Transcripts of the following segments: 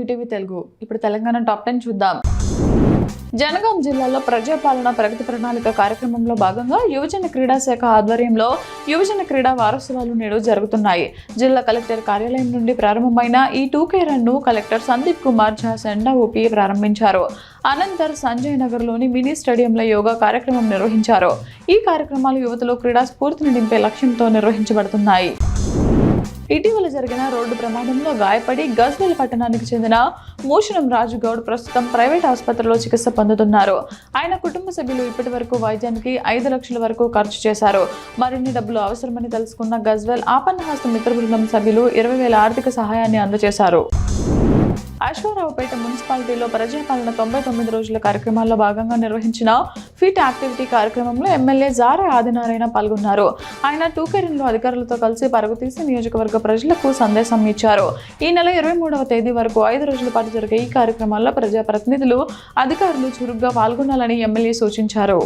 New TV Telugu. ఇప్పుడు Telangana top 10 చూద్దాం. జనగాం జిల్లాలో ప్రజాపాలన ప్రగతి ప్రణాళిక కార్యక్రమంలో భాగంగా యువజన క్రీడా శాఖ ఆధ్వర్యంలో యువజన క్రీడా వారోత్సవాలు నేడు జరుగుతున్నాయి. జిల్లా కలెక్టర్ కార్యాలయం నుండి ప్రారంభమైన ఈ 2K రన్ను కలెక్టర్ సందీప్ కుమార్ ఝా జెండా ఊపి ప్రారంభించారు. అనంతర్ సంజయ్ నగర్లోని మినీ స్టేడియంలో యోగా కార్యక్రమం నిర్వహించారు. ఈ కార్యక్రమాలు యువతలో క్రీడా స్ఫూర్తిని నింపే లక్ష్యంతో నిర్వహించబడుతున్నాయి. ఇటీవల జరిగిన రోడ్డు ప్రమాదంలో గాయపడి గజ్వేల్ పట్టణానికి చెందిన మూషనం రాజుగౌడ్ ప్రస్తుతం ప్రైవేట్ ఆసుపత్రిలో చికిత్స పొందుతున్నారు. ఆయన కుటుంబ సభ్యులు ఇప్పటి వరకు వైద్యానికి 5 లక్షల వరకు ఖర్చు చేశారు. మరిన్ని డబ్బులు అవసరమని తెలుసుకున్న గజ్వేల్ ఆపన్నహస్త మిత్ర బృందం సభ్యులు 20,000 ఆర్థిక సహాయాన్ని అందజేశారు. అశ్వారావుపేట మున్సిపాలిటీలో ప్రజాపాలన 99 రోజుల కార్యక్రమాల్లో భాగంగా నిర్వహించిన ఫిట్ యాక్టివిటీ కార్యక్రమంలో ఎమ్మెల్యే జారా ఆదినారాయణ పాల్గొన్నారు. ఆయన 2K రన్లో అధికారులతో కలిసి పరుగుతీసి నియోజకవర్గ ప్రజలకు సందేశం ఇచ్చారు. ఈ నెల 23వ తేదీ వరకు 5 రోజుల పాటు జరిగే ఈ కార్యక్రమాల్లో ప్రజాప్రతినిధులు, అధికారులు చురుగ్గా పాల్గొనాలని ఎమ్మెల్యే సూచించారు.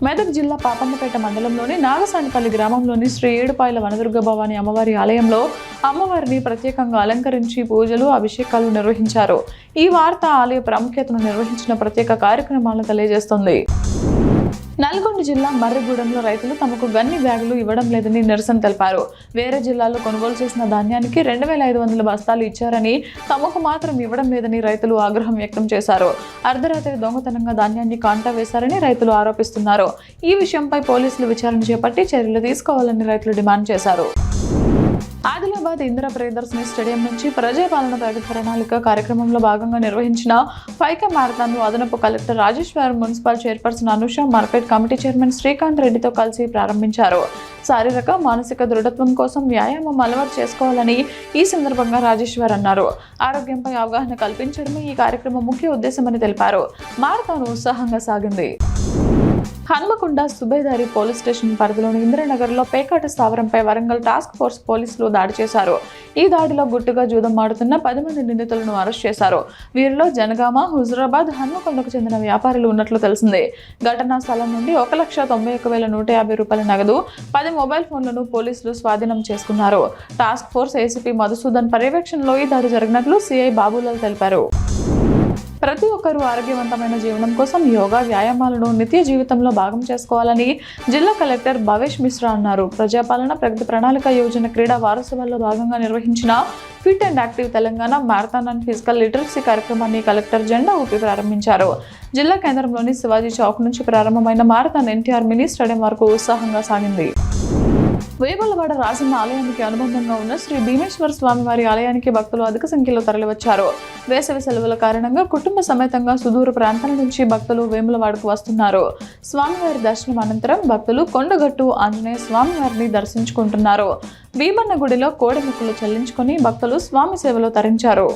మెదక్ జిల్లా పాపన్నపేట మండలంలోని నాగసానిపల్లి గ్రామంలోని శ్రీ ఏడుపాయల వనదుర్గ భవాని అమ్మవారి ఆలయంలో అమ్మవారిని ప్రత్యేకంగా అలంకరించి పూజలు, అభిషేకాలు నిర్వహించారు. ఈ వార్త ఆలయ ప్రాముఖ్యతను నిర్వహించిన ప్రత్యేక కార్యక్రమాలను తెలియజేస్తుంది. నల్గొండ జిల్లా మర్రిగూడెంలో రైతులు తమకు గన్ని బ్యాగులు ఇవ్వడం లేదని నిరసన తెలిపారు. వేరే జిల్లాలో కొనుగోలు చేసిన ధాన్యానికి 2,500 బస్తాలు ఇచ్చారని, తమకు మాత్రం ఇవ్వడం లేదని రైతులు ఆగ్రహం వ్యక్తం చేశారు. అర్ధరాత్రి దొంగతనంగా ధాన్యాన్ని కాంటా వేశారని రైతులు ఆరోపిస్తున్నారు. ఈ విషయంపై పోలీసులు విచారణ చేపట్టి చర్యలు తీసుకోవాలని రైతులు డిమాండ్ చేశారు. ఆదిలాబాద్ ఇందిరా ప్రియదర్శిని స్టేడియం నుంచి ప్రజాపాలన ప్రగతి ప్రణాళిక కార్యక్రమంలో భాగంగా నిర్వహించిన 5K మ్యారథాన్ను అదనపు collector Rajeshwar, municipal chairperson Anusha, market committee chairman Srikanth రెడ్డితో కలిసి ప్రారంభించారు. శారీరక, మానసిక దృఢత్వం కోసం వ్యాయామం అలవాటు చేసుకోవాలని ఈ సందర్భంగా రాజేశ్వర్ అన్నారు. ఆరోగ్యంపై అవగాహన కల్పించడమే ఈ కార్యక్రమం ముఖ్య ఉద్దేశమని తెలిపారు. మ్యారథాన్ ఉత్సాహంగా సాగింది. హన్మకొండ సుబేదారి పోలీస్ స్టేషన్ పరిధిలోని ఇంద్రనగర్లో పేకాట స్థావరంపై వరంగల్ టాస్క్ ఫోర్స్ పోలీసులు దాడి చేశారు. ఈ దాడిలో గుట్టుగా జూదం ఆడుతున్న 10 మంది నిందితులను అరెస్ట్ చేశారు. వీరిలో జనగామ, హుజురాబాద్, హన్మకొండకు చెందిన వ్యాపారులు ఉన్నట్లు తెలిసింది. ఘటనా స్థలం నుండి 1,91,150 రూపాయల నగదు, 10 మొబైల్ ఫోన్లను పోలీసులు స్వాధీనం చేసుకున్నారు. టాస్క్ ఫోర్స్ ఏసీపీ మధుసూదన్ పర్యవేక్షణలో ఈ దాడి జరిగినట్లు సిఐ బాబులాల్ తెలిపారు. ప్రతి ఒక్కరూ ఆరోగ్యవంతమైన జీవనం కోసం యోగా, వ్యాయామాలను నిత్య జీవితంలో భాగం చేసుకోవాలని జిల్లా కలెక్టర్ భవేష్ మిశ్రా అన్నారు. ప్రజాపాలన ప్రగతి ప్రణాళిక యువజన క్రీడా వారోత్సవాల్లో భాగంగా నిర్వహించిన fit and active Telangana marathon and physical literacy కార్యక్రమాన్ని కలెక్టర్ జెండా ఊపి ప్రారంభించారు. జిల్లా కేంద్రంలోని శివాజీ చౌక్ నుంచి ప్రారంభమైన మ్యారథాన్ ఎన్టీఆర్ మినీ స్టేడియం వరకు ఉత్సాహంగా సాగింది. వేములవాడ రాజన్న ఆలయానికి అనుబంధంగా ఉన్న శ్రీ భీమేశ్వర స్వామివారి ఆలయానికి భక్తులు అధిక సంఖ్యలో తరలివచ్చారు. వేసవి సెలవుల కారణంగా కుటుంబ సమేతంగా సుదూర ప్రాంతాల నుంచి భక్తులు వేములవాడకు వస్తున్నారు. స్వామివారి దర్శనం అనంతరం భక్తులు కొండగట్టు ఆంజనేయ స్వామివారిని దర్శించుకుంటున్నారు. భీమన్న గుడిలో కోడెముక్కులు చెల్లించుకొని భక్తులు స్వామి సేవలో తరించారు.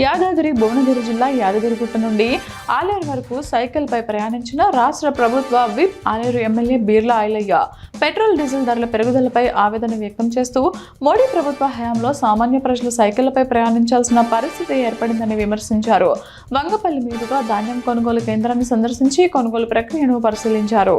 యాదాద్రి భువనగిరి జిల్లా యాదగిరిగుట్ట నుండి ఆలేరు వరకు సైకిల్పై ప్రయాణించిన రాష్ట్ర ప్రభుత్వ whip Aleru MLA Beerla Ilaiah petrol, diesel ధరల పెరుగుదలపై ఆవేదన వ్యక్తం చేస్తూ మోడీ ప్రభుత్వ హయాంలో సామాన్య ప్రజలు సైకిళ్లపై ప్రయాణించాల్సిన పరిస్థితి ఏర్పడిందని విమర్శించారు. వంగపల్లి మీదుగా ధాన్యం కొనుగోలు కేంద్రాన్ని సందర్శించి కొనుగోలు ప్రక్రియను పరిశీలించారు.